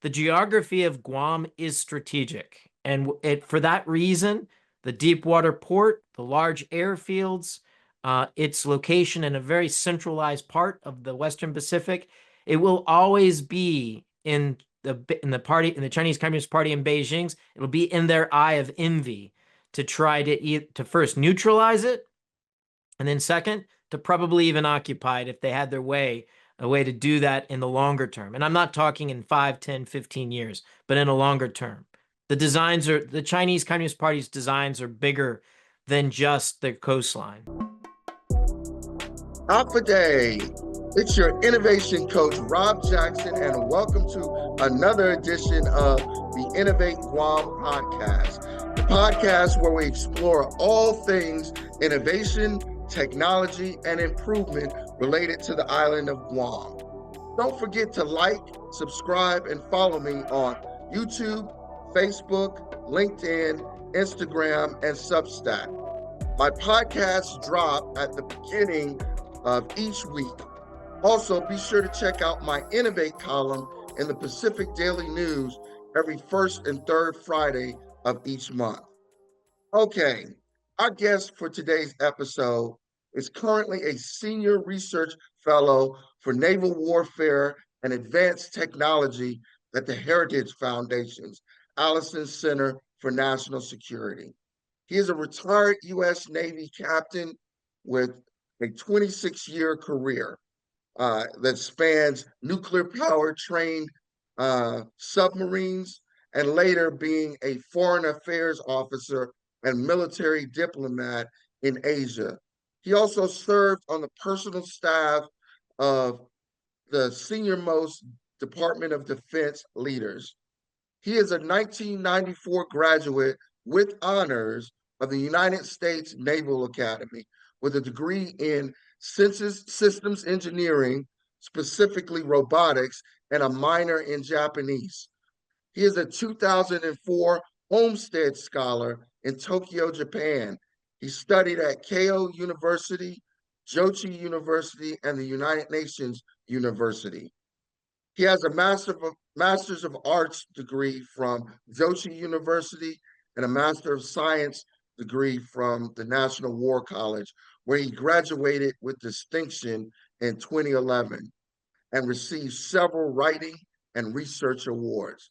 the geography of Guam is strategic. And for that reason, the deep water port, the large airfields, its location in a very centralized part of the Western Pacific, it will always be in the Chinese Communist Party in Beijing's. It'll be in their eye of envy to try to first neutralize it, and then second, to probably even occupy it if they had their way, a way to do that in the longer term. And I'm not talking in 5, 10, 15 years, but in a longer term. The Chinese Communist Party's designs are bigger than just the coastline. Alpha Day. It's your innovation coach, Rob Jackson, and welcome to another edition of the Innovate Guam podcast, the podcast where we explore all things innovation, technology, and improvement related to the island of Guam. Don't forget to like, subscribe, and follow me on YouTube, Facebook, LinkedIn, Instagram, and Substack. My podcasts drop at the beginning of each week. Also, be sure to check out my Innovate column in the Pacific Daily News every first and third Friday of each month. Okay, our guest for today's episode is currently a senior research fellow for naval warfare and advanced technology at the Heritage Foundation's Allison Center for National Security. He is a retired U.S. Navy captain with a 26-year career that spans nuclear-powered trained submarines, and later being a foreign affairs officer and military diplomat in Asia. He also served on the personal staff of the senior-most Department of Defense leaders. He is a 1994 graduate with honors of the United States Naval Academy with a degree in systems engineering, specifically robotics, and a minor in Japanese. He is a 2004 Homestead Scholar in Tokyo, Japan. He studied at Keio University, Jochi University, and the United Nations University. He has a Master's of Arts degree from Jochi University and a Master of Science degree from the National War College, where he graduated with distinction in 2011 and received several writing and research awards.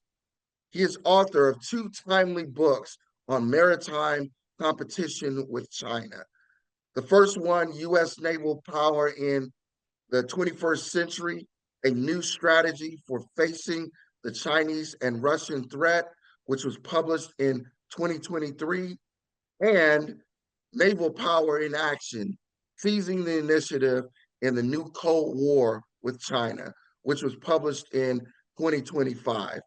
He is author of 2 timely books on maritime competition with China. The first one, U.S. Naval Power in the 21st Century, a New Strategy for Facing the Chinese and Russian Threat, which was published in 2023, and Naval Power in Action, Seizing the Initiative in the New Cold War with China, which was published in 2025.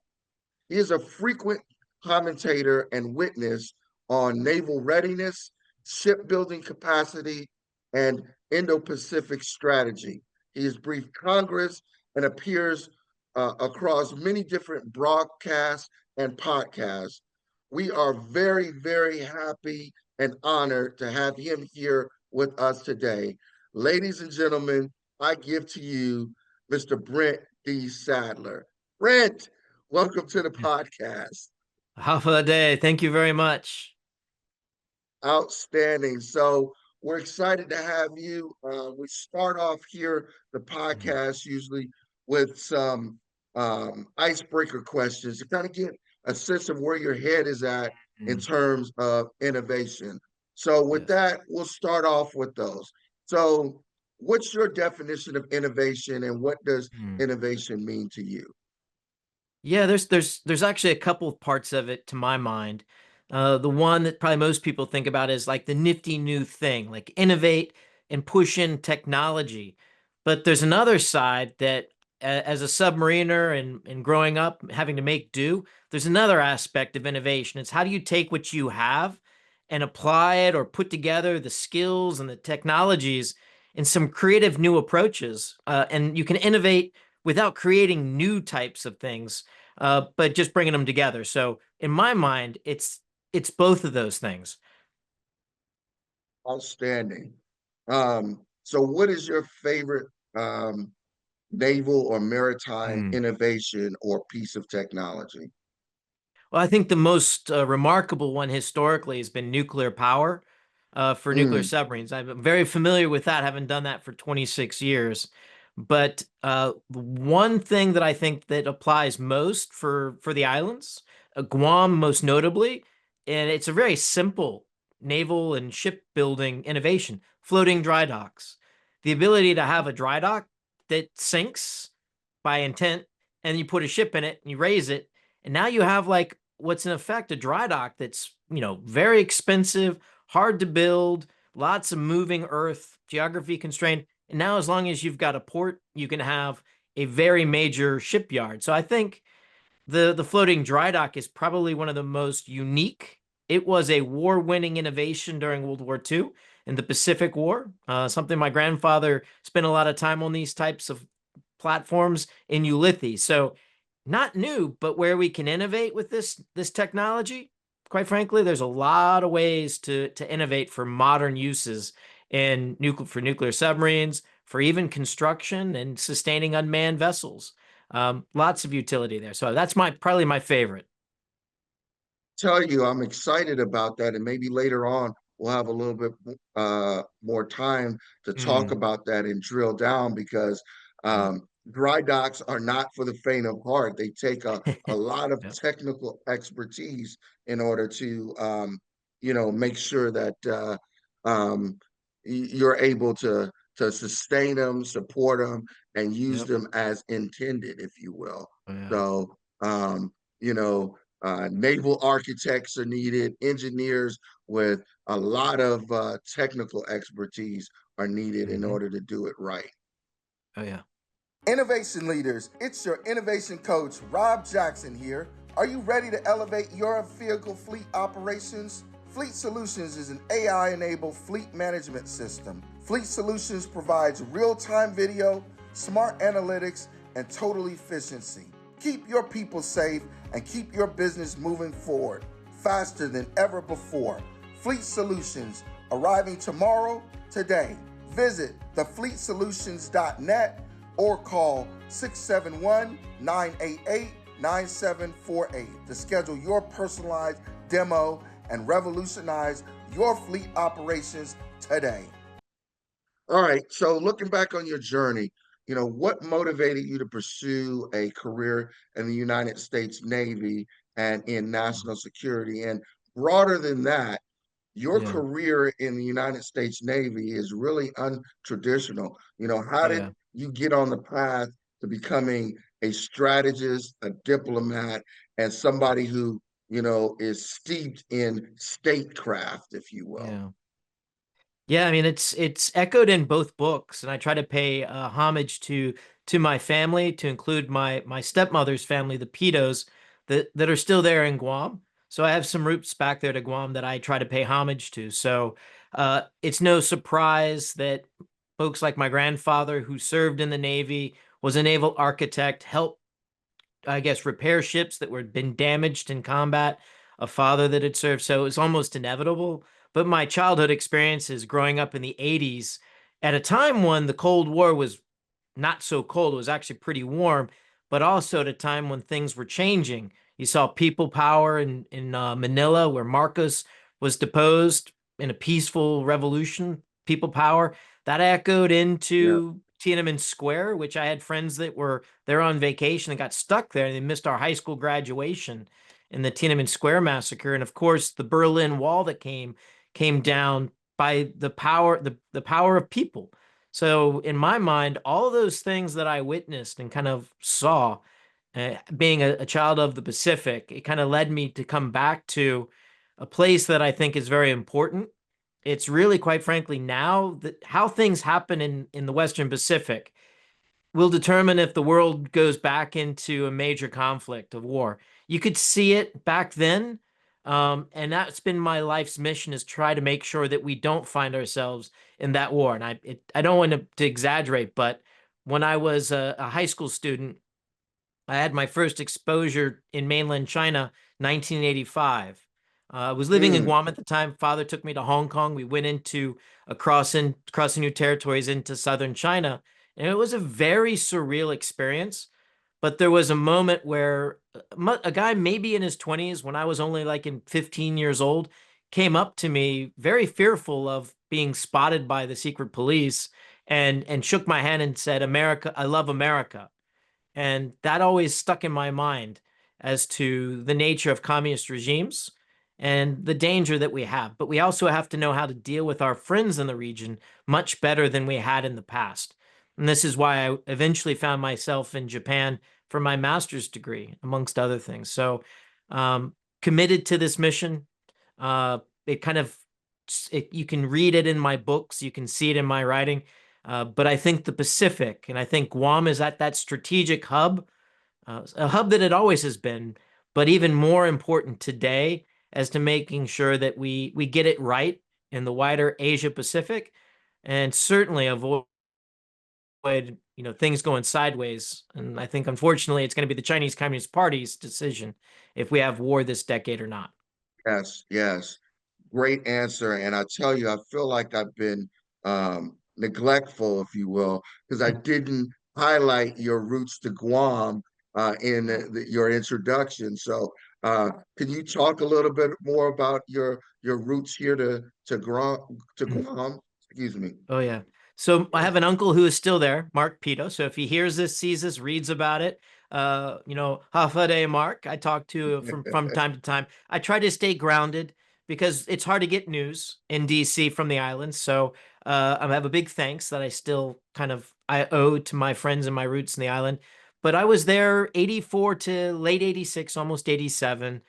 He is a frequent commentator and witness on naval readiness, shipbuilding capacity, and Indo-Pacific strategy. He has briefed Congress and appears across many different broadcasts and podcasts. We are very, very happy and honored to have him here with us today. Ladies and gentlemen, I give to you Mr. Brent D. Sadler. Brent, welcome to the podcast. Half of the day. Thank you very much. Outstanding. So we're excited to have you. We start off here, the podcast, usually with some icebreaker questions to kind of get a sense of where your head is at in terms of innovation. So with that, we'll start off with those. So what's your definition of innovation, and what does innovation mean to you? Yeah, there's actually a couple of parts of it to my mind. The one that probably most people think about is like the nifty new thing, like innovate and push in technology. But there's another side that, as a submariner and growing up, having to make do, there's another aspect of innovation. It's how do you take what you have and apply it or put together the skills and the technologies in some creative new approaches. And you can innovate without creating new types of things, but just bringing them together. So in my mind, it's both of those things. Outstanding. So what is your favorite naval or maritime Mm. innovation or piece of technology? Well, I think the most remarkable one historically has been nuclear power for nuclear Mm, submarines. I'm very familiar with that, having done that for 26 years. But one thing that I think that applies most for the islands, Guam most notably, and it's a very simple naval and shipbuilding innovation, floating dry docks. The ability to have a dry dock that sinks by intent, and you put a ship in it and you raise it, and now you have like what's in effect a dry dock that's, very expensive, hard to build, lots of moving earth, geography constrained. And now, as long as you've got a port, you can have a very major shipyard. So I think the floating dry dock is probably one of the most unique. It was a war-winning innovation during World War II in the Pacific War. Something my grandfather spent a lot of time on these types of platforms in Ulysses. So not new, but where we can innovate with this technology, quite frankly, there's a lot of ways to innovate for modern uses in nuclear submarines, for even construction and sustaining unmanned vessels. Lots of utility there. So that's probably my favorite. tell you, I'm excited about that, and maybe later on we'll have a little bit more time to talk Mm. about that and drill down because Yeah. dry docks are not for the faint of heart. They take a lot of Yep. technical expertise in order to make sure that you're able to sustain them, support them, and use Yep. them as intended, if you will. Oh, yeah. So, you know, naval architects are needed, engineers with a lot of technical expertise are needed in Hmm. order to do it right. Oh, yeah. Innovation leaders, it's your innovation coach, Rob Jackson here. Are you ready to elevate your vehicle fleet operations? Fleet Solutions is an AI enabled fleet management system. Fleet Solutions provides real time video, smart analytics, and total efficiency. Keep your people safe and keep your business moving forward faster than ever before. Fleet Solutions, arriving tomorrow, today. Visit thefleetsolutions.net or call 671-988-9748 to schedule your personalized demo and revolutionize your fleet operations today. All right. So looking back on your journey, what motivated you to pursue a career in the United States Navy and in national security? And broader than that, your Yeah. career in the United States Navy is really untraditional. How Oh, did yeah. you get on the path to becoming a strategist, a diplomat, and somebody who, is steeped in statecraft, if you will? Yeah. Yeah, I mean it's echoed in both books, and I try to pay homage to my family, to include my stepmother's family, the Pitos, that are still there in Guam. So I have some roots back there to Guam that I try to pay homage to. So it's no surprise that folks like my grandfather, who served in the Navy, was a naval architect, helped, I guess, repair ships that were been damaged in combat, a father that had served. So it was almost inevitable. But my childhood experiences growing up in the 80s, at a time when the Cold War was not so cold, it was actually pretty warm, but also at a time when things were changing. You saw people power in Manila, where Marcos was deposed in a peaceful revolution, people power. That echoed Yeah. into Tiananmen Square, which I had friends that were there on vacation and got stuck there, and they missed our high school graduation in the Tiananmen Square massacre. And of course, the Berlin Wall that came down by the power of people. So in my mind, all of those things that I witnessed and kind of saw, being a child of the Pacific, it kind of led me to come back to a place that I think is very important. It's really, quite frankly, now that how things happen in the Western Pacific will determine if the world goes back into a major conflict of war. You could see it back then, and that's been my life's mission, is try to make sure that we don't find ourselves in that war. And I don't want to exaggerate, but when I was a high school student, I had my first exposure in mainland China, 1985. I was living in Mm, Guam at the time. Father took me to Hong Kong. We went into crossing new territories into southern China. And it was a very surreal experience. But there was a moment where a guy maybe in his 20s, when I was only like in 15 years old, came up to me very fearful of being spotted by the secret police and shook my hand and said, "America, I love America." And that always stuck in my mind as to the nature of communist regimes and the danger that we have. But we also have to know how to deal with our friends in the region much better than we had in the past. And this is why I eventually found myself in Japan for my master's degree, amongst other things. So, um, committed to this mission. It kind of, you can read it in my books, you can see it in my writing. But I think the Pacific, and I think Guam is at that strategic hub, a hub that it always has been, but even more important today as to making sure that we get it right in the wider Asia Pacific, and certainly avoid things going sideways. And I think unfortunately it's going to be the Chinese Communist Party's decision if we have war this decade or not. Yes, yes. Great answer. And I tell you, I feel like I've been neglectful, if you will, because I didn't highlight your roots to Guam in your introduction. So, can you talk a little bit more about your roots here to Guam? Excuse me. Oh yeah. So I have an uncle who is still there, Mark Pito. So if he hears this, sees this, reads about it, Hafa de Mark, I talk to from time to time. I try to stay grounded because it's hard to get news in DC from the islands. So I have a big thanks that I owe to my friends and my roots in the island. But I was there 84 to late 86, almost 87.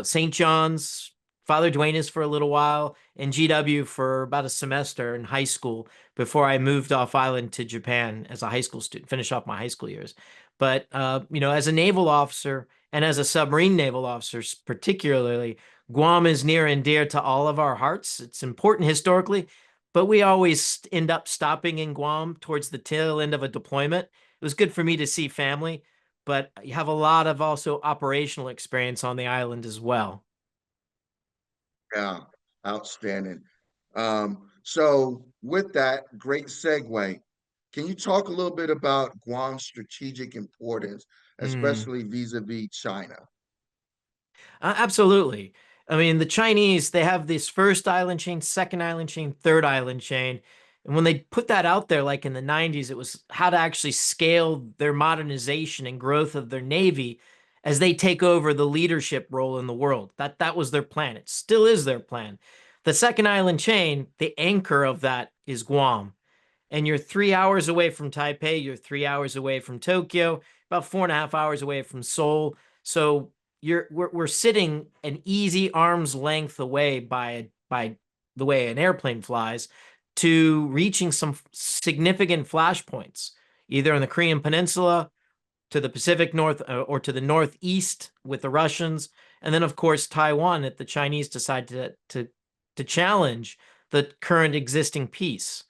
St. John's, Father Duane is for a little while, and GW for about a semester in high school before I moved off island to Japan as a high school student, finish off my high school years. But as a naval officer and as a submarine naval officer, particularly, Guam is near and dear to all of our hearts. It's important historically, but we always end up stopping in Guam towards the tail end of a deployment. It was good for me to see family, but you have a lot of also operational experience on the island as well. Yeah, outstanding. So with that, great segue. Can you talk a little bit about Guam's strategic importance, Mm. especially vis-a-vis China? Absolutely. I mean, the Chinese, they have this first island chain, second island chain, third island chain. And when they put that out there, like in the 90s, it was how to actually scale their modernization and growth of their navy as they take over the leadership role in the world. That was their plan. It still is their plan. The second island chain, the anchor of that is Guam, and you're 3 hours away from Taipei, you're 3 hours away from Tokyo, about 4.5 hours away from Seoul. So we're sitting an easy arm's length away by the way an airplane flies to reaching some significant flashpoints, either in the Korean Peninsula, to the Pacific North, or to the northeast with the Russians, and then of course Taiwan if the Chinese decide to challenge the current existing peace.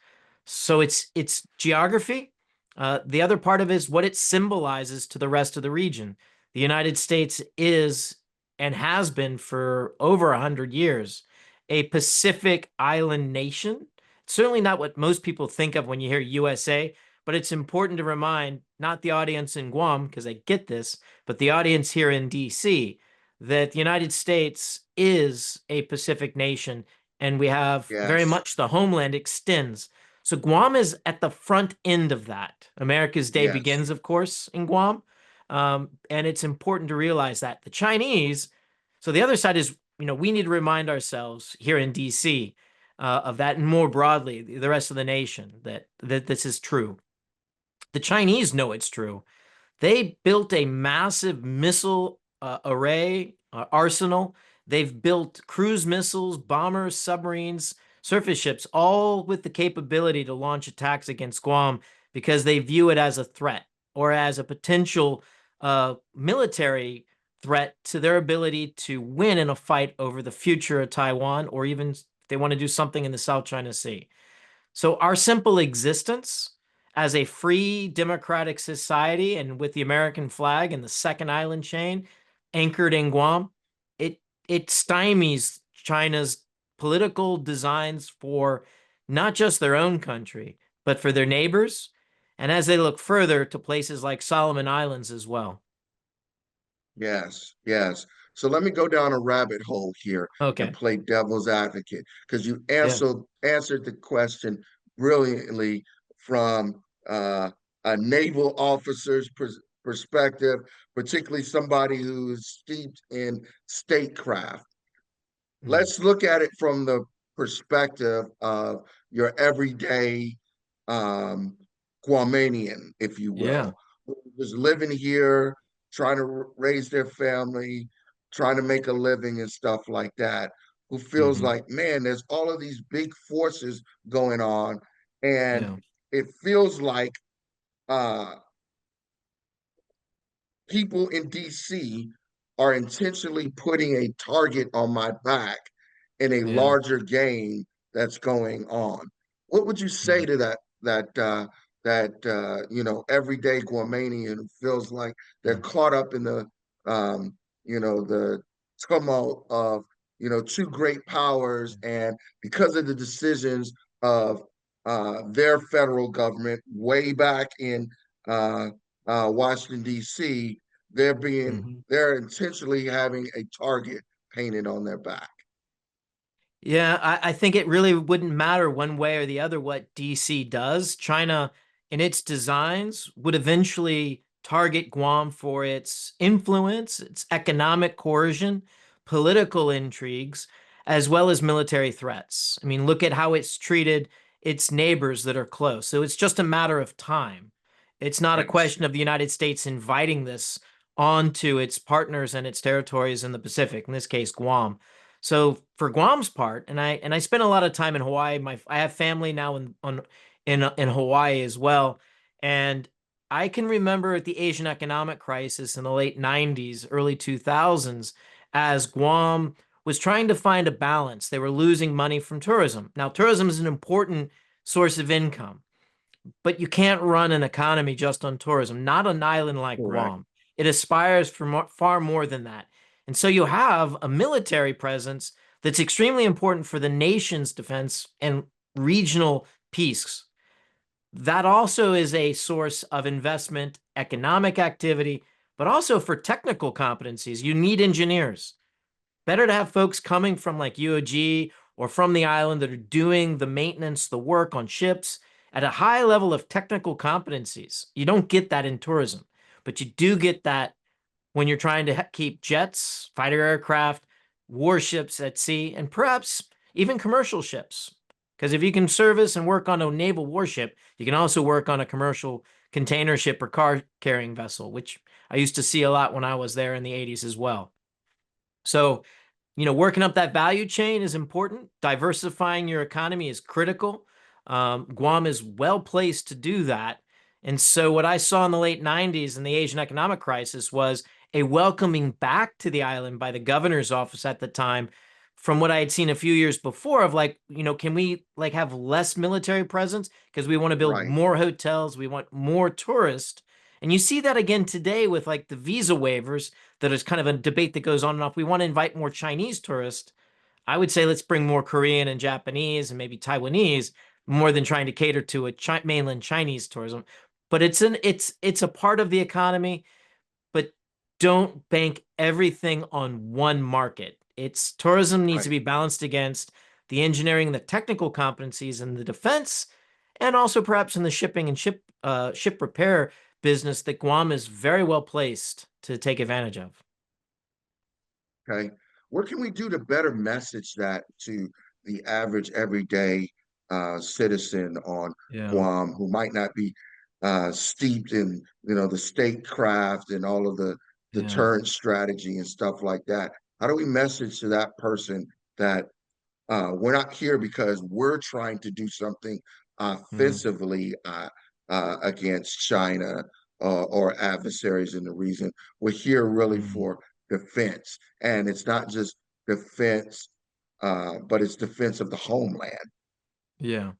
So it's geography. The other part of it is what it symbolizes to the rest of the region. The United States is and has been for over 100 years a Pacific island nation. Certainly not what most people think of when you hear USA, but it's important to remind not the audience in Guam, because I get this, but the audience here in DC, that the United States is a Pacific nation, and we have very Yes, much the homeland extends. So Guam is at the front end of that. America's Day yes, begins, of course, in Guam. And it's important to realize that the Chinese, so the other side is, we need to remind ourselves here in DC of that, and more broadly, the rest of the nation, that this is true. The Chinese know it's true. They built a massive missile array, arsenal. They've built cruise missiles, bombers, submarines, surface ships, all with the capability to launch attacks against Guam because they view it as a threat or as a potential military threat to their ability to win in a fight over the future of Taiwan, or even if they want to do something in the South China Sea. So our simple existence as a free democratic society and with the American flag and the second island chain anchored in Guam, it stymies China's political designs for not just their own country, but for their neighbors. and as they look further to places like Solomon Islands as well. Yes, yes. So let me go down a rabbit hole here and Okay. play devil's advocate because you Yeah. answered the question brilliantly from a naval officer's perspective, particularly somebody who's steeped in statecraft. Mm. Let's look at it from the perspective of your everyday um, Guamanian, if you Yeah. will, who's living here, trying to raise their family, trying to make a living and stuff like that, who feels Hmm. like, man, there's all of these big forces going on, and Yeah. it feels like uh, people in DC are intentionally putting a target on my back in a Yeah. larger game that's going on. What would you say Yeah. to that everyday Guamanian who feels like they're Yeah. caught up in the tumult of two great powers, and because of the decisions of their federal government way back in uh, Washington D.C., Mhm. they're intentionally having a target painted on their back. Yeah, I think it really wouldn't matter one way or the other what DC does. China, in its designs, would eventually target Guam for its influence, its economic coercion, political intrigues, as well as military threats. I mean, look at how it's treated its neighbors that are close. So it's just a matter of time. It's not a Yes. question of the United States inviting this onto its partners and its territories in the Pacific, in this case, Guam. So for Guam's part, and I spent a lot of time in Hawaii. I have family now in Hawaii as well, and I can remember at the Asian economic crisis in the late 90s, early 2000s, as Guam was trying to find a balance. They were losing money from tourism. Now, tourism is an important source of income, but you can't run an economy just on tourism, not an island like Correct. Guam. It aspires for far more than that. And so you have a military presence that's extremely important for the nation's defense and regional peace. That also is a source of investment, economic activity, but also for technical competencies. You need engineers. Better to have folks coming from like UOG or from the island that are doing the maintenance, the work on ships at a high level of technical competencies. You don't get that in tourism, but you do get that when you're trying to keep jets, fighter aircraft, warships at sea, and perhaps even commercial ships. Because if you can service and work on a naval warship, you can also work on a commercial container ship or car carrying vessel, which I used to see a lot when I was there in the 80s as well. So working up that value chain is important. Diversifying your economy is critical. Guam is well placed to do that. And so, what I saw in the late 90s in the Asian economic crisis was a welcoming back to the island by the governor's office at the time from what I had seen a few years before of like, can we like have less military presence because we want to build Right. more hotels, we want more tourists. And you see that again today with like the visa waivers that is kind of a debate that goes on and off. We want to invite more Chinese tourists. I would say let's bring more Korean and Japanese and maybe Taiwanese more than trying to cater to a mainland Chinese tourism. But it's a part of the economy, but don't bank everything on one market. It's tourism needs to Right. be balanced against the engineering, the technical competencies in the defense, and also perhaps in the shipping and ship repair business that Guam is very well placed to take advantage of. Okay. What can we do to better message that to the average everyday citizen on Yeah. Guam who might not be steeped in the statecraft and all of the Yeah. deterrence strategy and stuff like that? How do we message to that person that we're not here because we're trying to do something Yeah. offensively against China or adversaries in the region? We're here really Mm. for defense, and it's not just defense, but it's defense of the homeland. Yeah.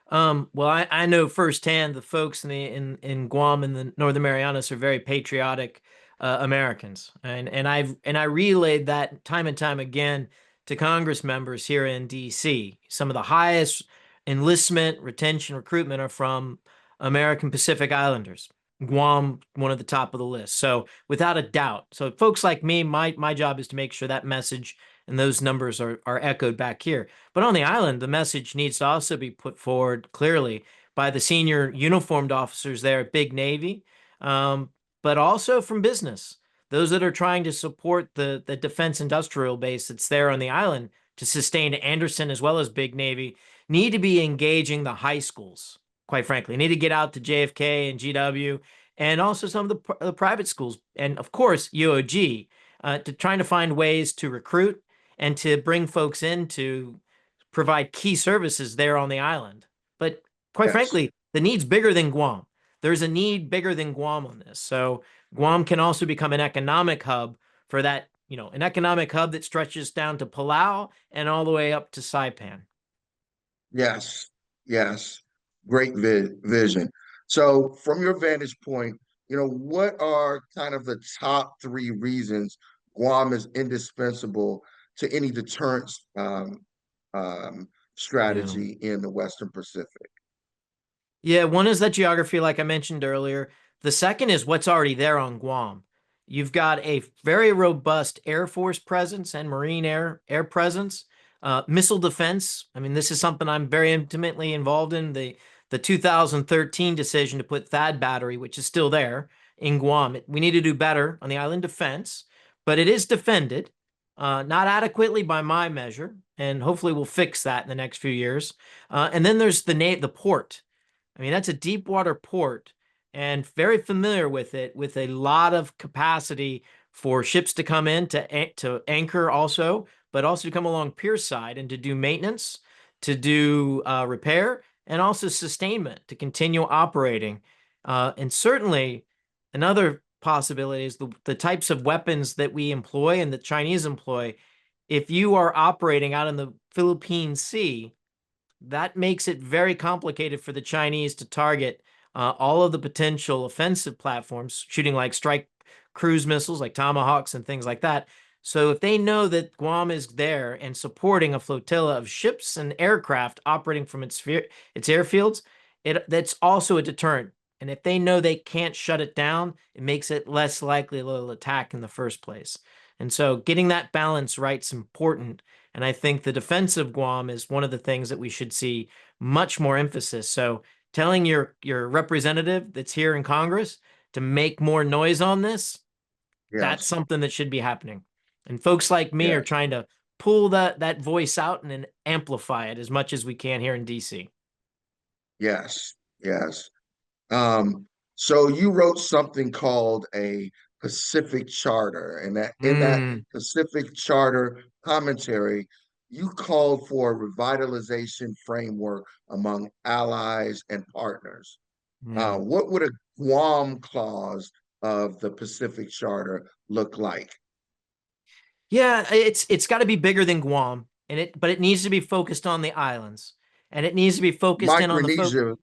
Well, I know firsthand the folks in Guam and the Northern Marianas are very patriotic Americans, and I relayed that time and time again to Congress members here in D.C. Some of the highest enlistment, retention, recruitment are from American Pacific Islanders. Guam, one of the top of the list. So without a doubt. So folks like me, my job is to make sure that message and those numbers are echoed back here. But on the island, the message needs to also be put forward clearly by the senior uniformed officers there at Big Navy, but also from business. Those that are trying to support the defense industrial base that's there on the island to sustain Anderson as well as Big Navy need to be engaging the high schools, quite frankly. Need to get out to JFK and GW and also some of the private schools. And of course, UOG, to trying to find ways to recruit and to bring folks in to provide key services there on the island. But quite Yes. frankly, the need's bigger than Guam. There's a need bigger than Guam on this. So Guam can also become an economic hub for that, an economic hub that stretches down to Palau and all the way up to Saipan. Yes, yes, great vision. So, from your vantage point, what are kind of the top three reasons Guam is indispensable to any deterrence Yeah. strategy in the Western Pacific? Yeah, one is that geography, like I mentioned earlier. The second is what's already there on Guam. You've got a very robust Air Force presence and Marine air presence, missile defense. I mean, this is something I'm very intimately involved in. The 2013 decision to put THAAD battery, which is still there in Guam. We need to do better on the island defense, but it is defended, not adequately by my measure, and hopefully we'll fix that in the next few years. And then there's the port. I mean, that's a deep water port and very familiar with it, with a lot of capacity for ships to come in to anchor also, but also to come along pier side and to do maintenance, to do repair, and also sustainment to continue operating. And certainly another possibility is the types of weapons that we employ and the Chinese employ. If you are operating out in the Philippine Sea, that makes it very complicated for the Chinese to target all of the potential offensive platforms, shooting like strike cruise missiles, like Tomahawks and things like that. So if they know that Guam is there and supporting a flotilla of ships and aircraft operating from its airfields, that's also a deterrent. And if they know they can't shut it down, it makes it less likely they'll attack in the first place. And so getting that balance right is important. And I think the defense of Guam is one of the things that we should see much more emphasis. So telling your representative that's here in Congress to make more noise on this, that's Yes, something that should be happening. And folks like me are yes, trying to pull that voice out and then amplify it as much as we can here in DC. yes, yes. Um, so you wrote something called a Pacific Charter, and that in that Mm, Pacific Charter commentary, you called for a revitalization framework among allies and partners. yeah. What would a Guam clause of the Pacific Charter look like? Yeah, it's got to be bigger than Guam, but it needs to be focused on the islands, and it needs to be focused in on the folk. Micronesia,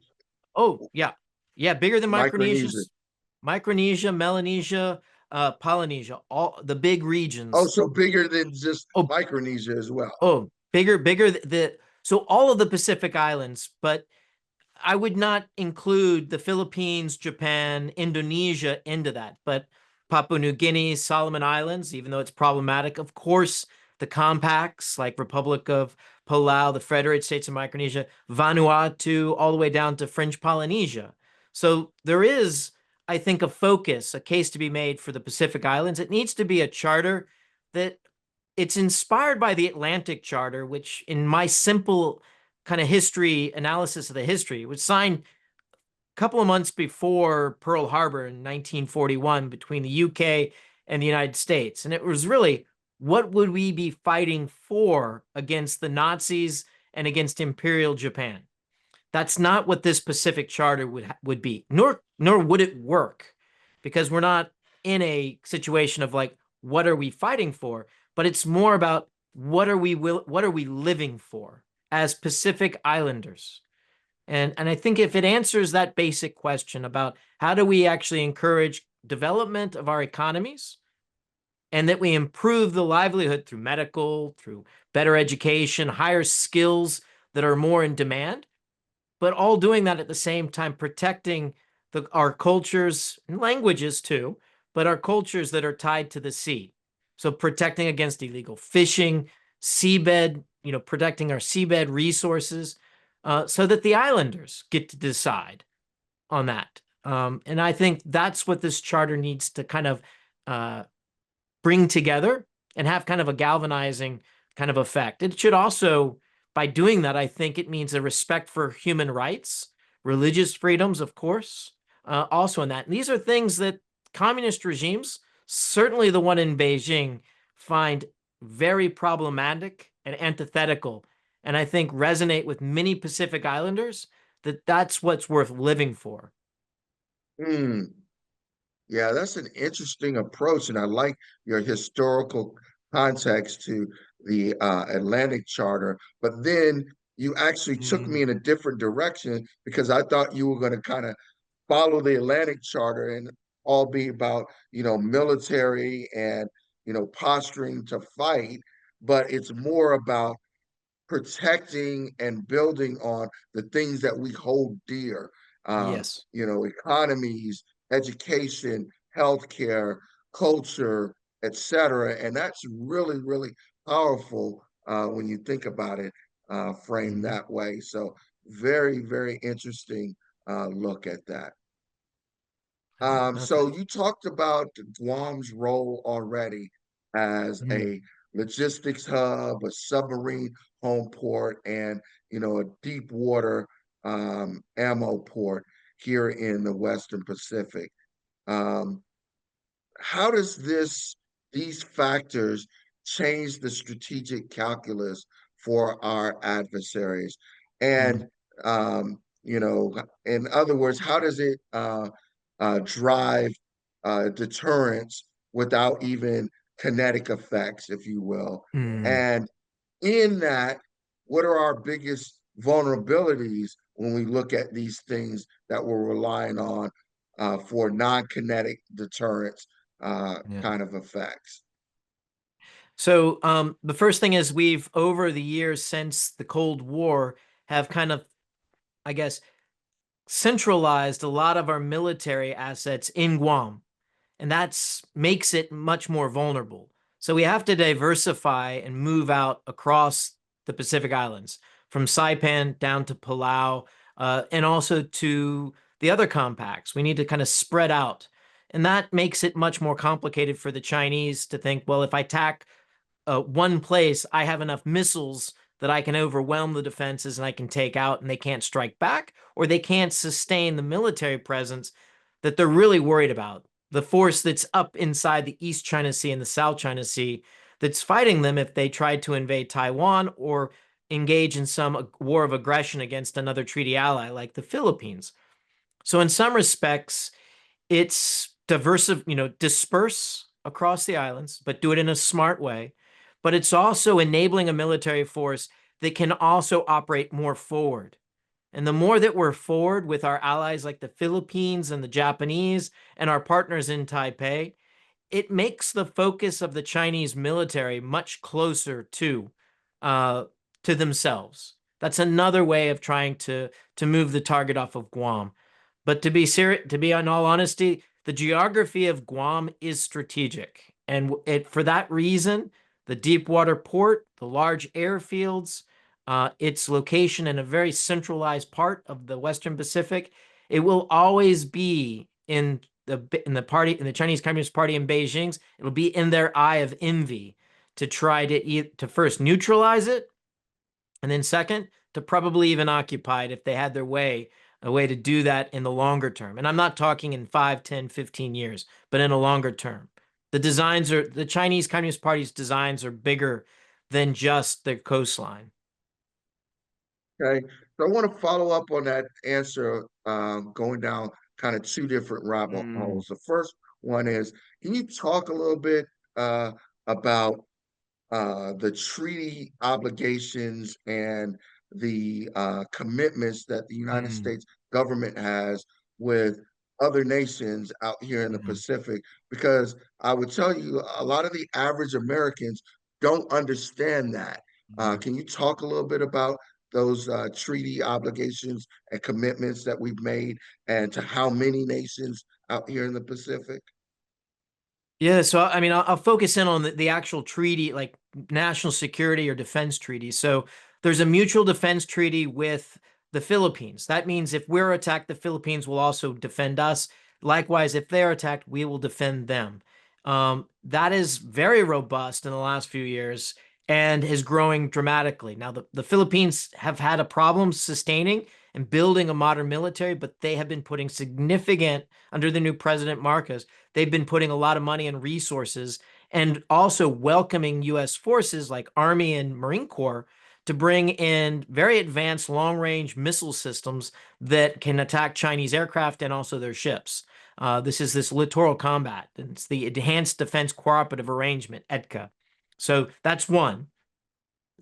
Oh, yeah. Yeah, bigger than Micronesia, Micronesia. Micronesia, Melanesia, Polynesia, all the big Oh, regions. so bigger than just Oh, Micronesia as well. bigger so all of the Pacific Islands, but I would not include the Philippines, Japan, Indonesia into that, but Papua New Guinea, Solomon Islands, even though it's problematic, of course, the compacts like Republic of Palau, the Federated States of Micronesia, Vanuatu, all the way down to French Polynesia. So there is, I think, a focus, a case to be made for the Pacific Islands. It needs to be a charter that it's inspired by the Atlantic Charter, which in my simple kind of history analysis of the history was signed a couple of months before Pearl Harbor in 1941 between the UK and the United States. And it was really, what would we be fighting for against the Nazis and against Imperial Japan? That's not what this Pacific Charter would be, nor would it work, because we're not in a situation of like, what are we fighting for? But it's more about what are we living for as Pacific Islanders? And I think if it answers that basic question about how do we actually encourage development of our economies and that we improve the livelihood through medical, through better education, higher skills that are more in demand, but all doing that at the same time, protecting our cultures and languages too, but our cultures that are tied to the sea. So protecting against illegal fishing, seabed, protecting our seabed resources, so that the islanders get to decide on that. And I think that's what this charter needs to kind of uh, bring together and have kind of a galvanizing kind of effect. It should also, by doing that, I think it means a respect for human rights, religious freedoms, of course, also in that. And these are things that communist regimes, certainly the one in Beijing, find very problematic and antithetical, and I think resonate with many Pacific Islanders that that's what's worth living for. Hmm. Yeah, that's an interesting approach, and I like your historical context to the Atlantic Charter. But then you actually took me Mm, in a different direction because I thought you were going to kind of follow the Atlantic Charter and all be about, military and, posturing to fight. But it's more about protecting and building on the things that we hold dear, yes. economies, education, healthcare, culture, etc. And that's really, really powerful when you think about it, framed Mhm. that way. So very, very interesting look at that. Right. So Okay. you talked about Guam's role already as Mm, a logistics hub, a submarine home port, and a deep water ammo port here in the Western Pacific. Um, how does these factors change the strategic calculus for our adversaries? mm, And in other words, how does it drive deterrence without even kinetic effects, if you will? mm. And in that, what are our biggest vulnerabilities when we look at these things that we're relying on for non-kinetic deterrence Yeah. kind of effects? So the first thing is we've over the years since the Cold War have kind of, I guess, centralized a lot of our military assets in Guam, and that's makes it much more vulnerable. So we have to diversify and move out across the Pacific Islands, from Saipan down to Palau, and also to the other compacts. We need to kind of spread out. And that makes it much more complicated for the Chinese to think, well, if I attack one place, I have enough missiles that I can overwhelm the defenses and I can take out, and they can't strike back, or they can't sustain the military presence that they're really worried about. The force that's up inside the East China Sea and the South China Sea that's fighting them if they tried to invade Taiwan or engage in some war of aggression against another treaty ally like the Philippines. So, in some respects, it's disperse across the islands, but do it in a smart way. But it's also enabling a military force that can also operate more forward. And the more that we're forward with our allies like the Philippines and the Japanese and our partners in Taipei, it makes the focus of the Chinese military much closer uh, to themselves. That's another way of trying to move the target off of Guam. But to be serious, to be in all honesty, the geography of Guam is strategic, and for that reason, the deep water port, the large airfields, its location in a very centralized part of the Western Pacific, it will always be in the Chinese Communist Party in Beijing's. It'll be in their eye of envy to try to first neutralize it, and then second, to probably even occupy it if they had their way, a way to do that in the longer term. And I'm not talking in 5, 10, 15 years, but in a longer term. The Chinese Communist Party's designs are bigger than just the coastline. Okay, so I want to follow up on that answer, going down kind of two different rabbit Mm, holes. The first one is, can you talk a little bit about the treaty obligations and the commitments that the United mm, States government has with other nations out here in the mhm, Pacific? Because I would tell you, a lot of the average Americans don't understand that. mhm. Can you talk a little bit about those treaty obligations and commitments that we've made, and to how many nations out here in the Pacific? Yeah, so I mean, I'll focus in on the actual treaty, like national security or defense treaty. So there's a mutual defense treaty with the Philippines. That means if we're attacked, the Philippines will also defend us. Likewise, if they're attacked, we will defend them. That is very robust in the last few years and is growing dramatically. Now, the Philippines have had a problem sustaining and building a modern military, but they have been putting significant, under the new president Marcos, they've been putting a lot of money and resources and also welcoming U.S. forces like Army and Marine Corps to bring in very advanced long-range missile systems that can attack Chinese aircraft and also their ships. This is this littoral combat. It's the Enhanced Defense Cooperative Arrangement, EDCA. So that's one.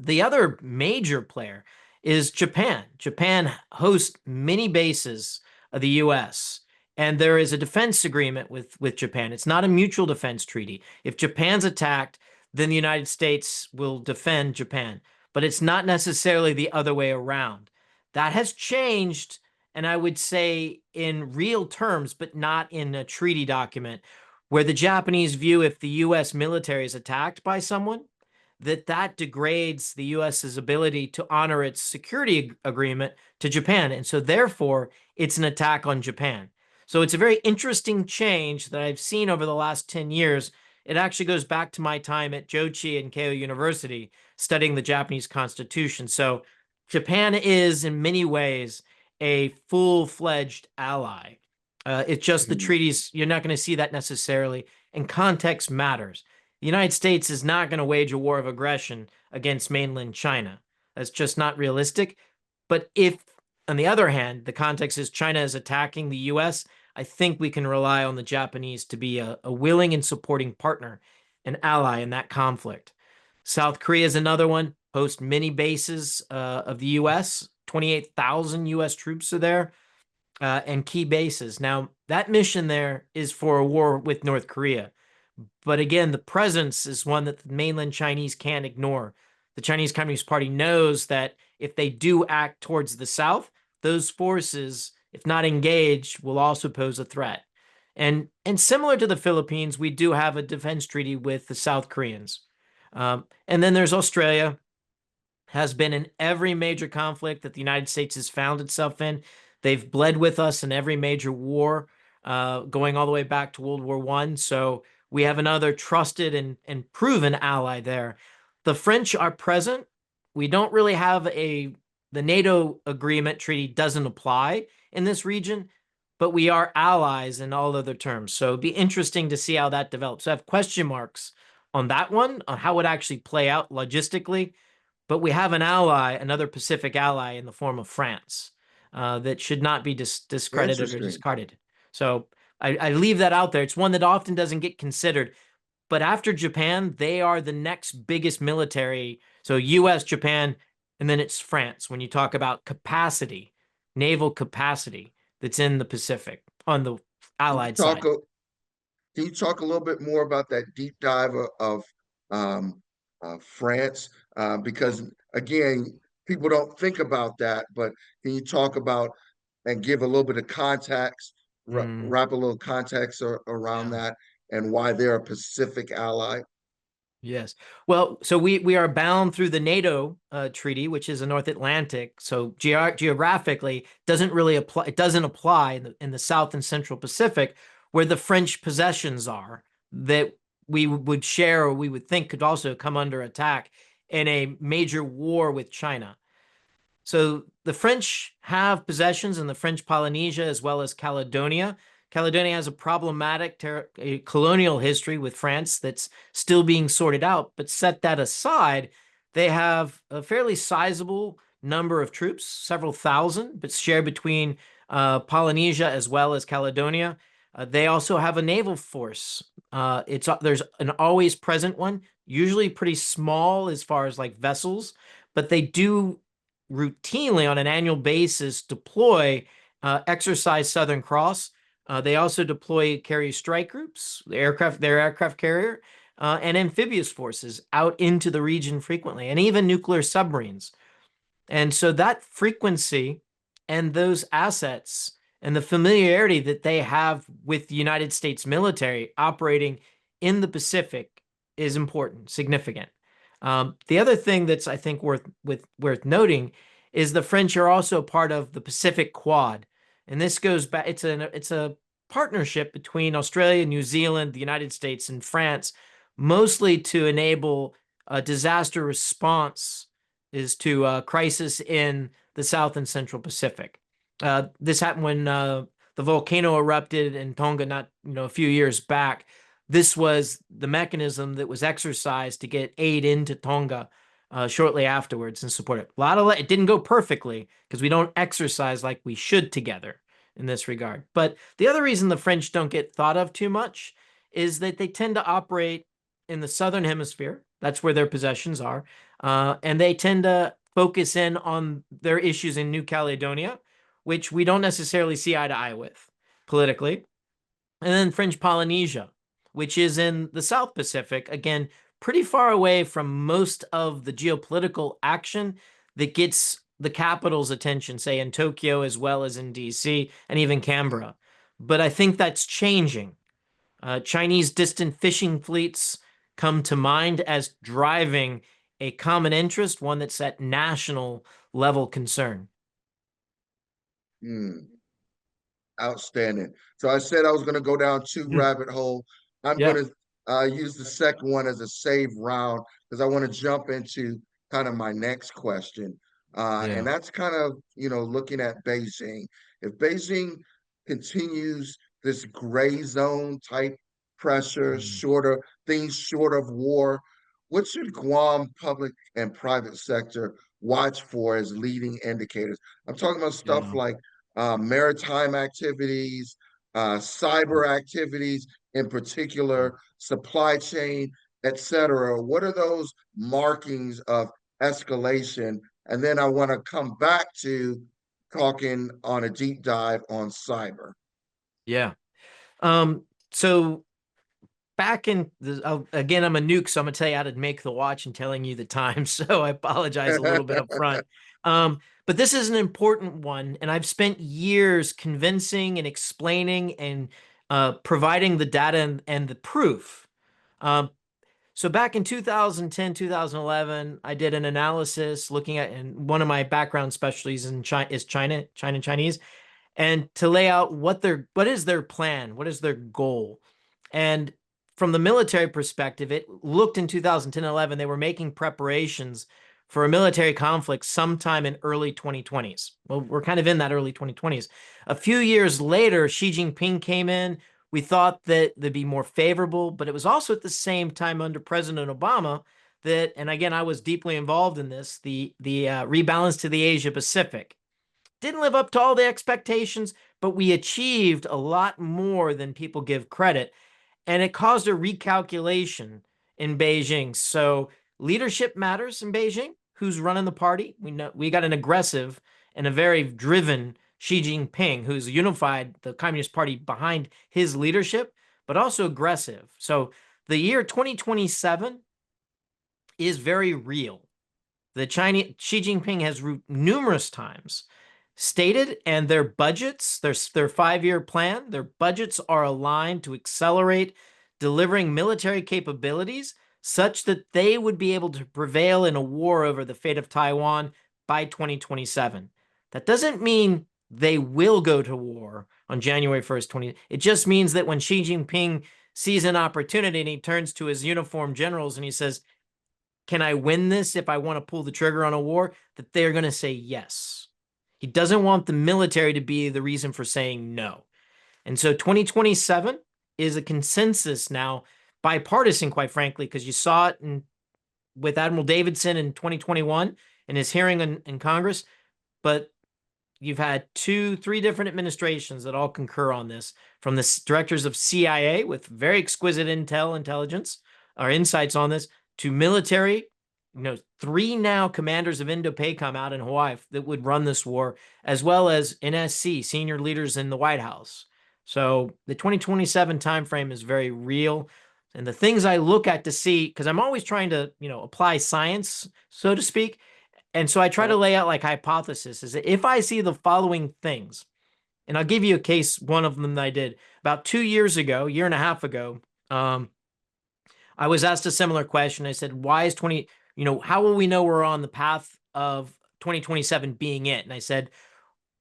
The other major player is Japan. Japan hosts many bases of the U.S., and there is a defense agreement with Japan. It's not a mutual defense treaty. If Japan's attacked, then the United States will defend Japan, but it's not necessarily the other way around. That has changed, and I would say in real terms, but not in a treaty document, where the Japanese view if the U.S. military is attacked by someone, that degrades the US's ability to honor its security agreement to Japan. And so therefore, it's an attack on Japan. So it's a very interesting change that I've seen over the last 10 years. It actually goes back to my time at Jochi and Keio University studying the Japanese Constitution. So Japan is in many ways a full-fledged ally. It's just the Mhm. treaties, you're not going to see that necessarily, and context matters. The United States is not going to wage a war of aggression against mainland China. That's just not realistic. But if, on the other hand, the context is China is attacking the US, I think we can rely on the Japanese to be a willing and supporting partner and ally in that conflict. South Korea is another one, hosts many bases of the US. 28,000 US troops are there, and key bases. Now, that mission there is for a war with North Korea. But again, the presence is one that the mainland Chinese can't ignore. The Chinese Communist Party knows that if they do act towards the south, those forces, if not engaged, will also pose a threat. And similar to the Philippines, we do have a defense treaty with the South Koreans. And then there's Australia, has been in every major conflict that the United States has found itself in. They've bled with us in every major war, going all the way back to World War I. So we have another trusted and proven ally there. The French are present. We don't really have the NATO agreement treaty doesn't apply in this region, but we are allies in all other terms. So it'd be interesting to see how that develops. So I have question marks on that one, on how it actually play out logistically. But we have an ally, another Pacific ally in the form of France, that should not be discredited or Interesting. discarded. So I leave that out there. It's one that often doesn't get considered. But after Japan, they are the next biggest military. So US, Japan, and then it's France when you talk about capacity, naval capacity that's in the Pacific on the Can you allied talk side. a, can you talk a little bit more about that deep dive of um, France? Because again, people don't think about that, but can you talk about and give a little bit of context, Mm, wrap a little context around yeah. that, and why they're a Pacific ally? Yes. Well, so we are bound through the NATO treaty, which is a North Atlantic. So geographically doesn't really apply. It doesn't apply in the South and Central Pacific, where the French possessions are that we would share or we would think could also come under attack in a major war with China. So the French have possessions in the French Polynesia as well as Caledonia. Caledonia has a problematic a colonial history with France that's still being sorted out. But set that aside, they have a fairly sizable number of troops, several thousand, but shared between Polynesia as well as Caledonia. They also have a naval force. There's an always present one, usually pretty small as far as like vessels, but they do routinely on an annual basis deploy exercise Southern Cross. They also deploy carrier strike groups, their aircraft carrier, and amphibious forces out into the region frequently, and even nuclear submarines. And so that frequency and those assets and the familiarity that they have with the United States military operating in the Pacific is important, significant. The other thing that's I think worth noting is the French are also part of the Pacific Quad, and this goes back. It's a partnership between Australia, New Zealand, the United States, and France, mostly to enable a disaster response is to crisis in the South and Central Pacific. This happened when the volcano erupted in Tonga, not a few years back. This was the mechanism that was exercised to get aid into Tonga shortly afterwards and support it. It didn't go perfectly because we don't exercise like we should together in this regard. But the other reason the French don't get thought of too much is that they tend to operate in the southern hemisphere. That's where their possessions are. And they tend to focus in on their issues in New Caledonia, which we don't necessarily see eye to eye with politically. And then French Polynesia, which is in the South Pacific, again, pretty far away from most of the geopolitical action that gets the capital's attention, say in Tokyo as well as in DC and even Canberra. But I think that's changing. Chinese distant fishing fleets come to mind as driving a common interest, one that's at national level concern. Hmm. Outstanding. So I said I was going to go down two Mm, rabbit hole. I'm yeah, going to use the second one as a save round because I want to jump into kind of my next question. And yeah. that's kind of, looking at Beijing. If Beijing continues this gray zone type pressure, Mm, things short of war, what should Guam public and private sector watch for as leading indicators? I'm talking about stuff yeah. like maritime activities, cyber activities, in particular, supply chain, etc. What are those markings of escalation? And then I want to come back to talking on a deep dive on cyber. Yeah. So back in again, I'm a nuke, so I'm gonna tell you how to make the watch and telling you the time. So I apologize a little bit up front. But this is an important one, and I've spent years convincing and explaining and providing the data and the proof. Um, so back in 2010, 2011, I did an analysis looking at, and one of my background specialties in China is China Chinese, and to lay out what is their plan, what is their goal. And from the military perspective, it looked in 2010 11 they were making preparations for a military conflict sometime in early 2020s. Well, we're kind of in that early 2020s. A few years later, Xi Jinping came in. We thought that they'd be more favorable, but it was also at the same time under President Obama that, and again, I was deeply involved in this, the rebalance to the Asia Pacific didn't live up to all the expectations, but we achieved a lot more than people give credit. And it caused a recalculation in Beijing. So leadership matters in Beijing. Who's running the party? We know we got an aggressive and a very driven Xi Jinping who's unified the Communist Party behind his leadership, but also aggressive. So the year 2027 is very real. The Chinese Xi Jinping has numerous times stated, and their budgets, their 5-year plan, their budgets are aligned to accelerate delivering military capabilities such that they would be able to prevail in a war over the fate of Taiwan by 2027. That doesn't mean they will go to war on January 1st, 20. It just means that when Xi Jinping sees an opportunity and he turns to his uniformed generals and he says, can I win this if I want to pull the trigger on a war? That they're going to say yes. He doesn't want the military to be the reason for saying no. And so 2027 is a consensus now, bipartisan, quite frankly, because you saw it with Admiral Davidson in 2021 in his hearing in Congress. But you've had 3 different administrations that all concur on this, from the directors of CIA with very exquisite intelligence or insights on this to military. 3 now commanders of Indo-PACOM out in Hawaii that would run this war, as well as NSC senior leaders in the White House. So the 2027 timeframe is very real. And the things I look at to see, because I'm always trying to, apply science, so to speak, And so I try to lay out like hypothesis is that if I see the following things, and I'll give you a case, one of them that I did about 2 years ago, year and a half ago. Um, I was asked a similar question. I said, why is 20, how will we know we're on the path of 2027 being it? And I said,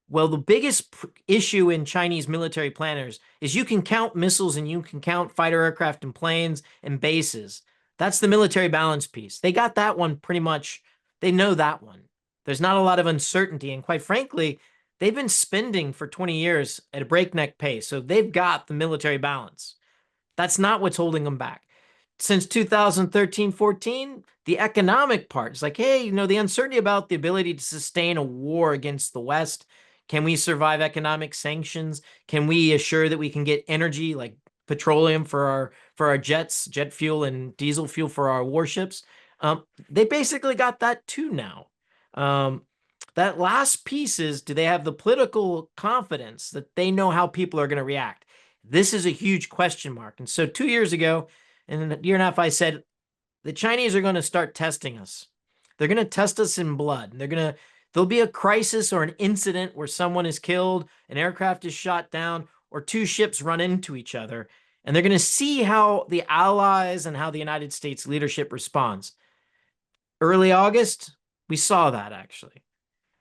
well, the biggest issue in Chinese military planners is you can count missiles and you can count fighter aircraft and planes and bases. That's the military balance piece. They got that one pretty much. They know that one. There's not a lot of uncertainty. And quite frankly, they've been spending for 20 years at a breakneck pace. So they've got the military balance. That's not what's holding them back. Since 2013-14, the economic part is like, hey, the uncertainty about the ability to sustain a war against the West. Can we survive economic sanctions? Can we assure that we can get energy like petroleum for our jets, jet fuel and diesel fuel for our warships? They basically got that too now. That last piece is, do they have the political confidence that they know how people are going to react? This is a huge question mark. And so 2 years ago, and a year and a half, I said, the Chinese are going to start testing us. They're going to test us in blood. There'll be a crisis or an incident where someone is killed, an aircraft is shot down, or two ships run into each other. And they're going to see how the allies and how the United States leadership responds. Early August, we saw that actually.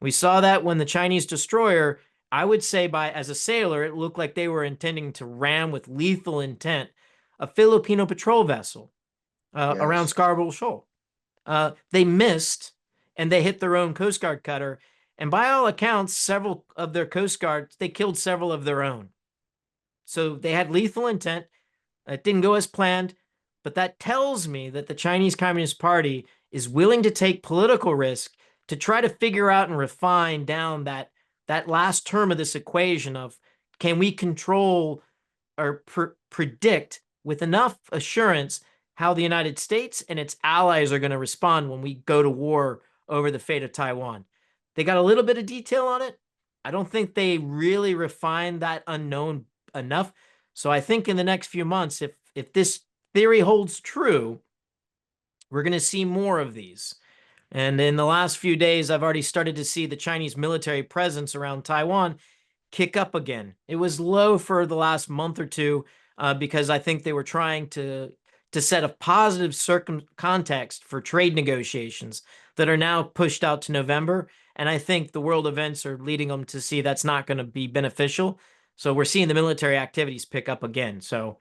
We saw that when the Chinese destroyer, I would say as a sailor, it looked like they were intending to ram with lethal intent a Filipino patrol vessel around Yes. Scarborough Shoal. They missed and they hit their own Coast Guard cutter. And by all accounts, several of their Coast Guards, they killed several of their own. So they had lethal intent. It didn't go as planned, but that tells me that the Chinese Communist Party is willing to take political risk to try to figure out and refine down that last term of this equation of, can we control or predict with enough assurance how the United States and its allies are going to respond when we go to war over the fate of Taiwan. They got a little bit of detail on it. I don't think they really refined that unknown enough. So I think in the next few months, if this theory holds true, we're going to see more of these. And in the last few days, I've already started to see the Chinese military presence around Taiwan kick up again. It was low for the last month or two because I think they were trying to set a positive context for trade negotiations that are now pushed out to November. And I think the world events are leading them to see that's not going to be beneficial. So we're seeing the military activities pick up again. So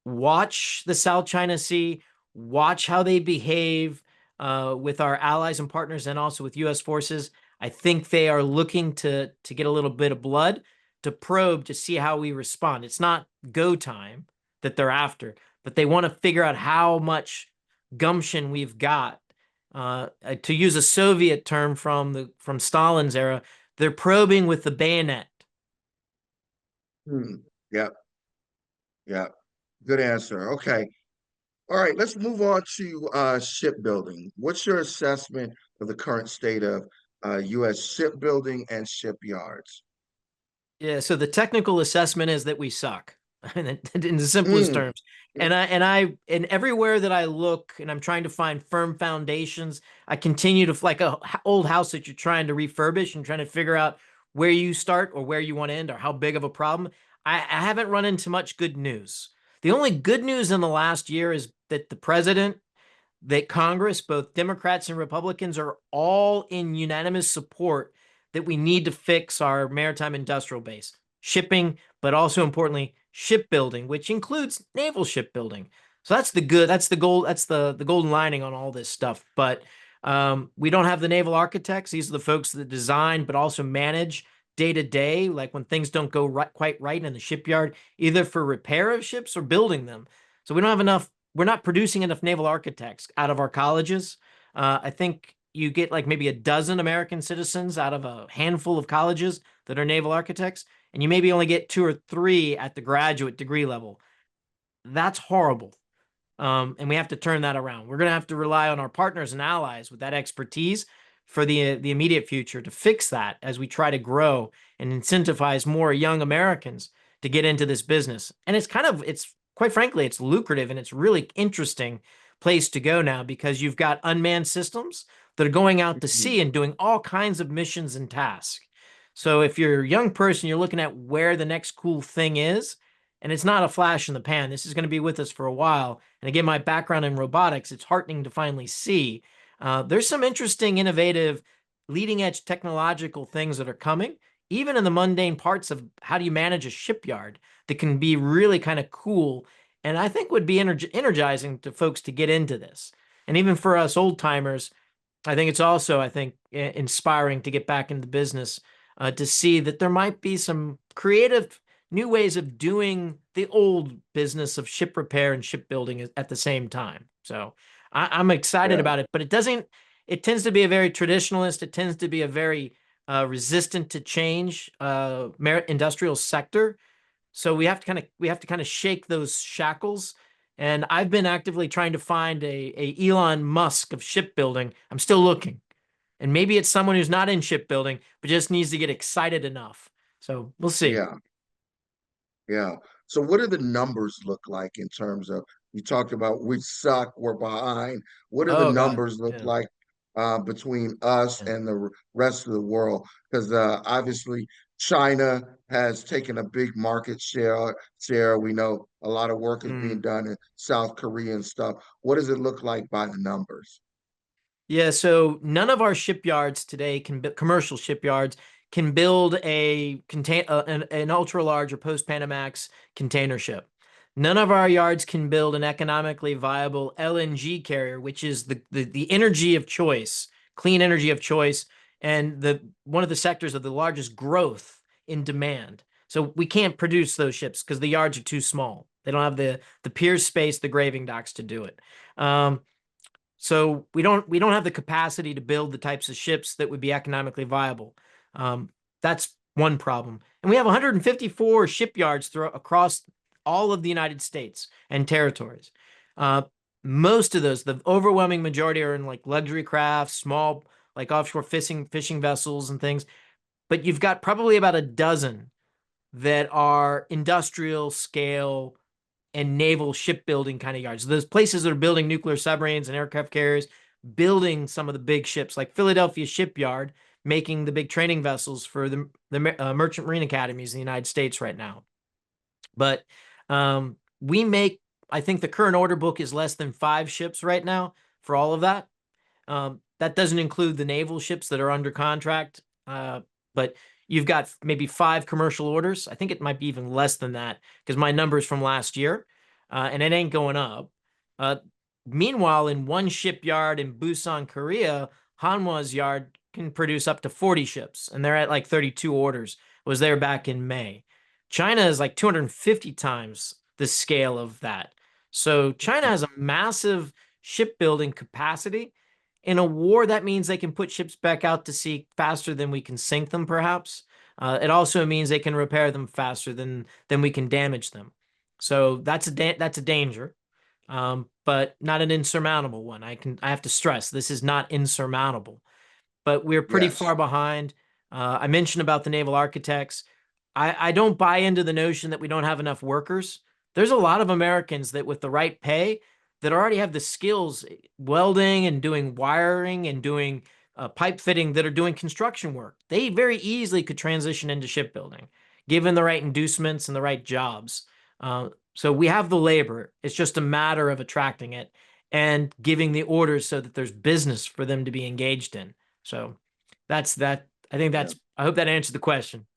watch the South China Sea, watch how they behave with our allies and partners and also with U.S. forces. I think they are looking to get a little bit of blood to probe to see how we respond. It's not go time that they're after, but they want to figure out how much gumption we've got. To use a Soviet term from Stalin's era, they're probing with the bayonet. Yep. Yep. Good answer. Okay. All right. Let's move on to shipbuilding. What's your assessment of the current state of U.S. shipbuilding and shipyards? Yeah, so the technical assessment is that we suck, in the simplest Mm, terms. And everywhere that I look, and I'm trying to find firm foundations, I continue to like a old house that you're trying to refurbish and trying to figure out where you start or where you want to end or how big of a problem. I haven't run into much good news. The only good news in the last year is that the president, that Congress, both Democrats and Republicans, are all in unanimous support that we need to fix our maritime industrial base, shipping, but also importantly, shipbuilding, which includes naval shipbuilding. So that's the gold, that's the golden lining on all this stuff. But we don't have the naval architects. These are the folks that design, but also manage day to day, like when things don't go quite right in the shipyard, either for repair of ships or building them. So we don't have enough, we're not producing enough naval architects out of our colleges. I think you get like maybe a dozen American citizens out of a handful of colleges that are naval architects, and you maybe only get two or three at the graduate degree level. That's horrible. And we have to turn that around. We're going to have to rely on our partners and allies with that expertise for the immediate future to fix that as we try to grow and incentivize more young Americans to get into this business. And it's quite frankly, it's lucrative and it's really interesting. place to go now because you've got unmanned systems that are going out to Mhm. sea and doing all kinds of missions and tasks. So if you're a young person, you're looking at where the next cool thing is, and it's not a flash in the pan. This is going to be with us for a while. And again, my background in robotics, it's heartening to finally see. There's some interesting, innovative, leading edge technological things that are coming, even in the mundane parts of how do you manage a shipyard that can be really kind of cool. And I think would be energizing to folks to get into this. And even for us old timers, I think it's also, I think, inspiring to get back into business, to see that there might be some creative new ways of doing the old business of ship repair and shipbuilding at the same time. So I'm excited Yeah, about it, but it tends to be a very traditionalist. It tends to be a very resistant to change industrial sector. So we have to kind of shake those shackles. And I've been actively trying to find a Elon Musk of shipbuilding. I'm still looking. And maybe it's someone who's not in shipbuilding, but just needs to get excited enough. So we'll see. yeah, yeah. So what do the numbers look like in terms of, you talked about we suck, we're behind. What do the Oh God. numbers look Yeah. like between us Yeah. and the rest of the world? Because obviously China has taken a big market share. We know a lot of work is being Mm. done in South Korea and stuff. What does it look like by the numbers? Yeah, so none of our shipyards today commercial shipyards can build an ultra large or post Panamax container ship. None of our yards can build an economically viable LNG carrier, which is the energy of choice, clean energy of choice, and the one of the sectors of the largest growth in demand. So we can't produce those ships because the yards are too small. They don't have the pier space, the graving docks to do it. Um, so we don't have the capacity to build the types of ships that would be economically viable. That's one problem. And we have 154 shipyards across all of the United States and territories. Uh, Most of those, the overwhelming majority, are in like luxury crafts, small like offshore fishing vessels and things. But you've got probably about a dozen that are industrial scale and naval shipbuilding kind of yards. Those places that are building nuclear submarines and aircraft carriers, building some of the big ships, like Philadelphia Shipyard, making the big training vessels for the merchant marine academies in the United States right now. But we make, I think the current order book is less than 5 ships right now for all of that. That doesn't include the naval ships that are under contract. But you've got maybe 5 commercial orders. I think it might be even less than that because my numbers from last year, and it ain't going up. Uh, Meanwhile, in one shipyard in Busan, Korea, Hanwha's yard can produce up to 40 ships, and they're at like 32 orders. Was there back in May. China is like 250 times the scale of that. So China has a massive shipbuilding capacity. In a war, that means they can put ships back out to sea faster than we can sink them, perhaps. It also means they can repair them faster than we can damage them. So that's a danger, but not an insurmountable one. I have to stress this is not insurmountable, but we're pretty Yes. far behind. I mentioned about the naval architects. I don't buy into the notion that we don't have enough workers. There's a lot of Americans that, with the right pay, that already have the skills, welding and doing wiring and doing pipe fitting, that are doing construction work. They very easily could transition into shipbuilding, given the right inducements and the right jobs. So we have the labor. It's just a matter of attracting it and giving the orders so that there's business for them to be engaged in. So that's that. I hope that answered the question.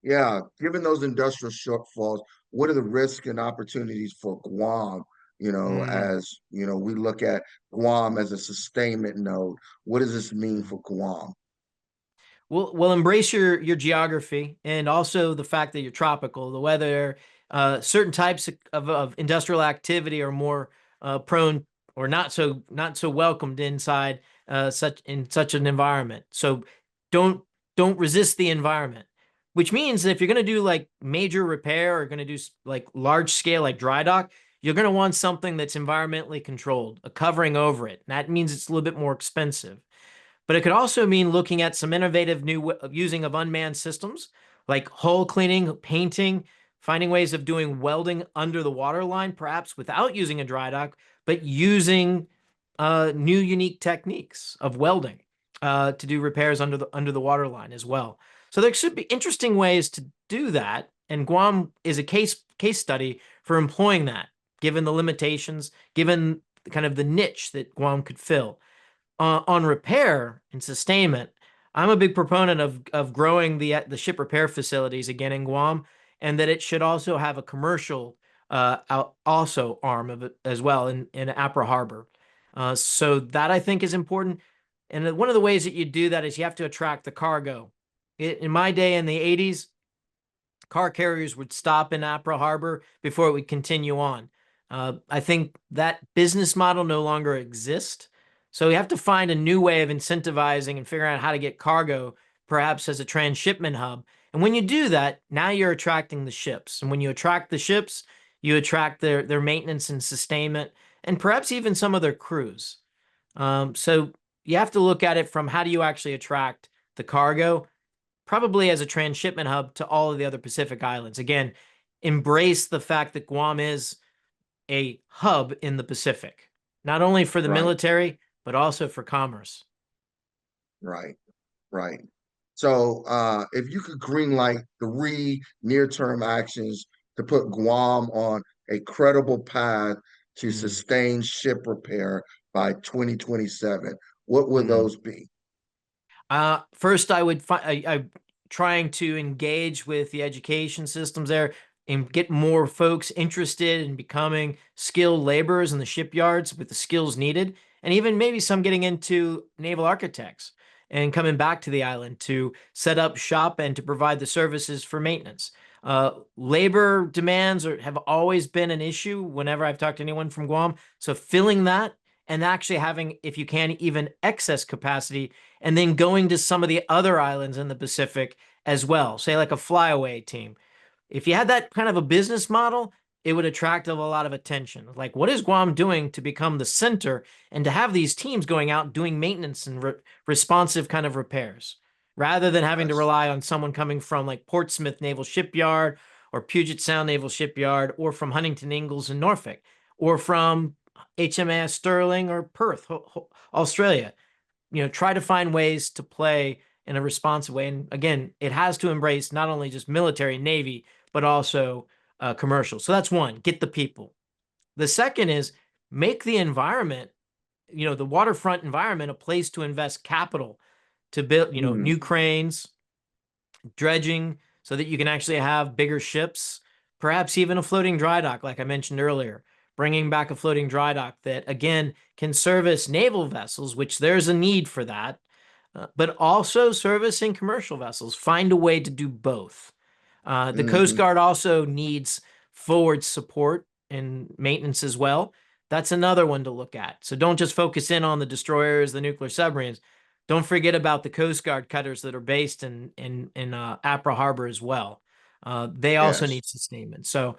Yeah, given those industrial shortfalls, what are the risks and opportunities for Guam? Mm. As we look at Guam as a sustainment node. What does this mean for Guam? We'll embrace your geography and also the fact that you're tropical. The weather, certain types of industrial activity are more prone or not so welcomed inside such an environment. So don't don't resist the environment. Which means that if you're going to do like major repair or going to do like large scale like dry dock, you're going to want something that's environmentally controlled, a covering over it. And that means it's a little bit more expensive. But it could also mean looking at some innovative new using of unmanned systems like hull cleaning, painting, finding ways of doing welding under the water line, perhaps without using a dry dock, but using new unique techniques of welding to do repairs under the water line as well. So there should be interesting ways to do that, and Guam is a case study for employing that, given the limitations, given kind of the niche that Guam could fill. On repair and sustainment, I'm a big proponent of growing the ship repair facilities again in Guam, and that it should also have a commercial also arm of it as well in Apra Harbor. So that I think is important. And one of the ways that you do that is you have to attract the cargo. In my day in the 80s, car carriers would stop in Apra Harbor before it would continue on. I think that business model no longer exists. So we have to find a new way of incentivizing and figuring out how to get cargo, perhaps as a transshipment hub. And when you do that, now you're attracting the ships. And when you attract the ships, you attract their maintenance and sustainment, and perhaps even some of their crews. So you have to look at it from how do you actually attract the cargo, probably as a transshipment hub to all of the other Pacific islands. Again, embrace the fact that Guam is a hub in the Pacific, not only for the Right, military, but also for commerce. right, right. So if you could greenlight 3 near-term actions to put Guam on a credible path to Mm. sustain ship repair by 2027, what would Mm. those be? First, I would I trying to engage with the education systems there and get more folks interested in becoming skilled laborers in the shipyards with the skills needed, and even maybe some getting into naval architects and coming back to the island to set up shop and to provide the services for maintenance. Labor demands have always been an issue whenever I've talked to anyone from Guam. So filling that and actually having, if you can, even excess capacity, and then going to some of the other islands in the Pacific as well, say like a flyaway team. If you had that kind of a business model, it would attract a lot of attention. Like, what is Guam doing to become the center and to have these teams going out doing maintenance and responsive kind of repairs, rather than having to Yes, rely on someone coming from like Portsmouth Naval Shipyard or Puget Sound Naval Shipyard or from Huntington Ingalls in Norfolk or from HMAS Sterling or Perth, Australia. Try to find ways to play in a responsive way. And again, it has to embrace not only just military, Navy, but also commercial. So that's one, get the people. The second is make the environment, the waterfront environment, a place to invest capital to build, mm, new cranes, dredging, so that you can actually have bigger ships, perhaps even a floating dry dock, like I mentioned earlier, bringing back a floating dry dock that, again, can service naval vessels, which there's a need for that, but also servicing commercial vessels. Find a way to do both. The Coast hmm, Guard also needs forward support and maintenance as well. That's another one to look at. So don't just focus in on the destroyers, the nuclear submarines. Don't forget about the Coast Guard cutters that are based in Apra Harbor as well. They also yes, need sustainment. So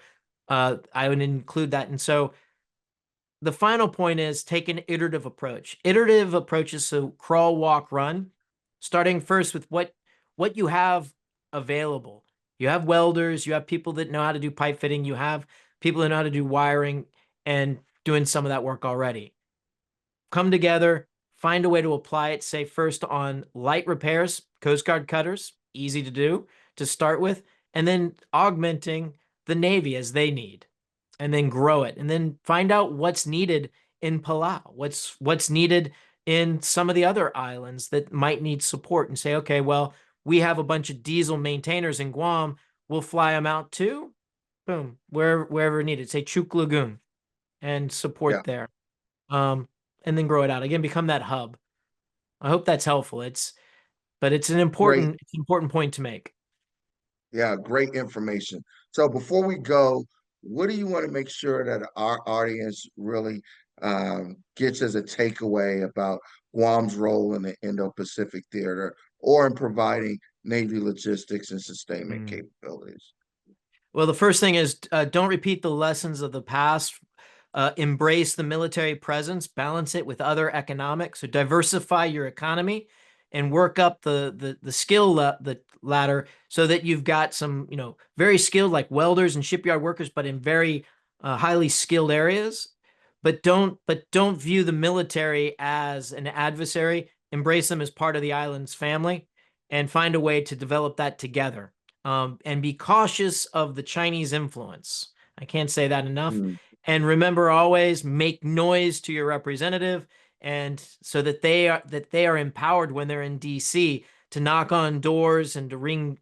I would include that. And so the final point is take an iterative approach. Iterative approaches, so crawl, walk, run, starting first with what you have available. You have welders, you have people that know how to do pipe fitting, you have people that know how to do wiring and doing some of that work already. Come together, find a way to apply it, say first on light repairs, Coast Guard cutters, easy to do to start with, and then augmenting the Navy as they need, and then grow it, and then find out what's needed in Palau, what's needed in some of the other islands that might need support, and say, okay, well, we have a bunch of diesel maintainers in Guam, we'll fly them out too, boom, wherever needed, say Chuk Lagoon, and yeah, support there. Um, and then grow it out again, become that hub. I hope that's helpful. But it's an great. important point to make. Yeah, great information. So before we go, what do you want to make sure that our audience really gets as a takeaway about Guam's role in the Indo-Pacific theater or in providing Navy logistics and sustainment Mm. capabilities? Well, the first thing is don't repeat the lessons of the past. Embrace the military presence, balance it with other economics. So diversify your economy and work up the skill the ladder so that you've got some very skilled like welders and shipyard workers, but in very highly skilled areas. but don't view the military as an adversary. Embrace them as part of the island's family, and find a way to develop that together. And be cautious of the Chinese influence. I can't say that enough. Mm. And remember, always make noise to your representative, and so that they are empowered when they're in DC to knock on doors and to ring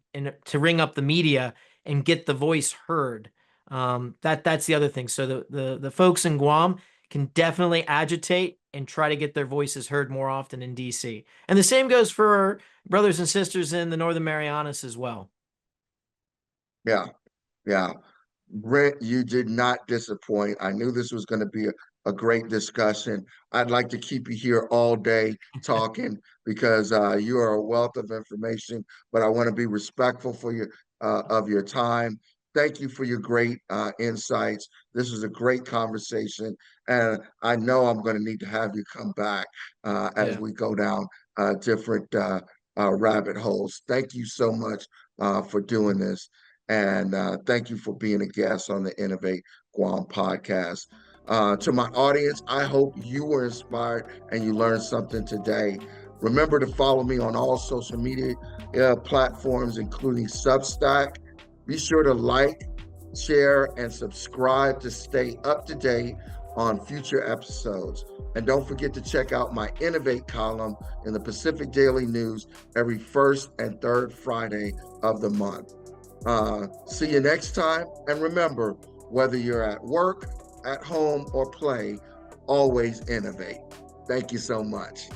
up the media and get the voice heard. That's the other thing. So the folks in Guam can definitely agitate and try to get their voices heard more often in DC. And the same goes for our brothers and sisters in the Northern Marianas as well. Yeah, yeah. Brent, you did not disappoint. I knew this was going to be a great discussion. I'd like to keep you here all day talking because you are a wealth of information, but I want to be respectful for your of your time. Thank you for your great insights. This was a great conversation, and I know I'm going to need to have you come back as Yeah. we go down different rabbit holes. Thank you so much for doing this. And thank you for being a guest on the Innovate Guam podcast. To my audience, I hope you were inspired and you learned something today. Remember to follow me on all social media platforms, including Substack. Be sure to like, share, and subscribe to stay up to date on future episodes. And don't forget to check out my Innovate column in the Pacific Daily News every first and third Friday of the month. See you next time. And remember, whether you're at work, at home, or play, always innovate. Thank you so much.